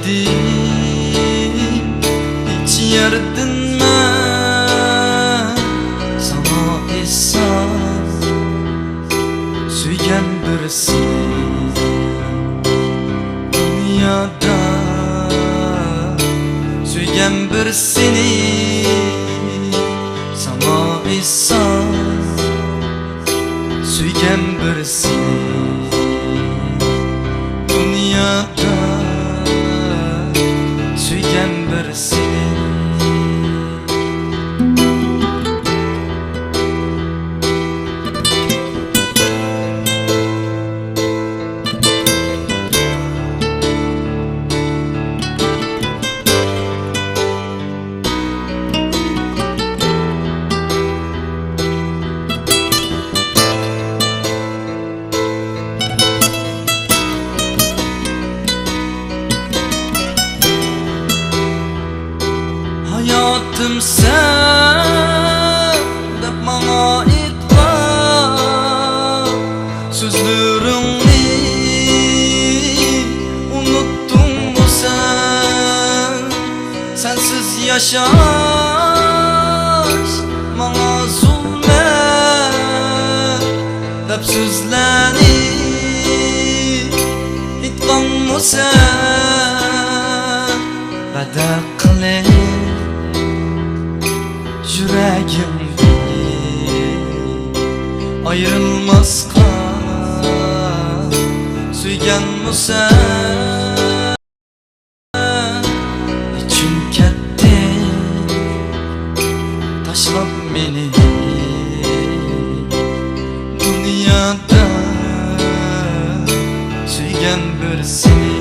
sevdim, hiç yerdim ben sana ihsan. Suygan birisi dünyada, suygan birisini sana ihsan. Suygan birisini dünyada, suygan birisini. Hayatım sen de bana itlar, sözlerini unuttun mu sen? Sensiz yaşaş bana zulmet dep sözlerini itkan mu sen? Bedel kılın yüreğimde ayrılmaz kal. Suygan mı sen? İçim ketdi taşlap beni dünyada, suygan birisini.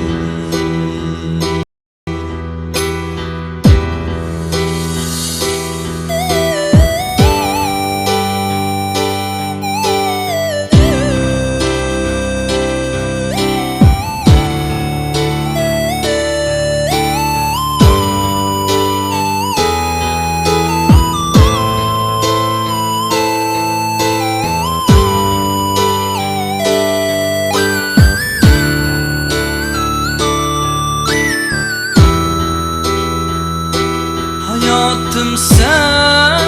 Hayatım sen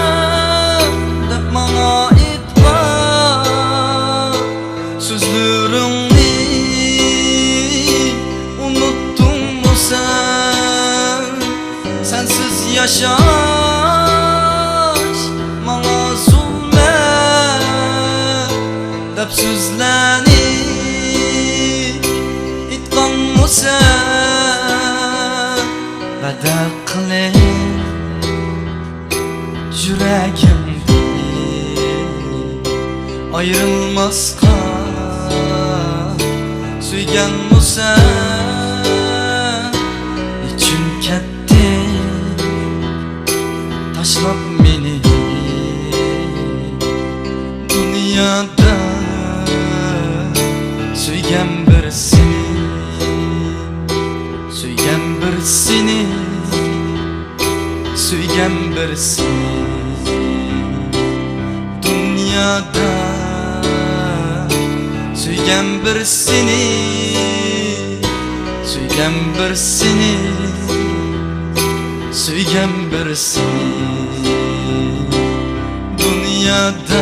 de bana itlar, sözlerini unuttun mu sen? Sensiz yaşaş bana zulmet dep sözlerini itkan mu sen? Bedel kılın yüreğimde ayrılmaz kal. Suygan mı sen? İçim ketdi taşlap beni dünyada, suygan birisini. Suygan birisini, suygan birisini dünyada, suygan birisini. Suygan birisini, suygan birisini dünyada,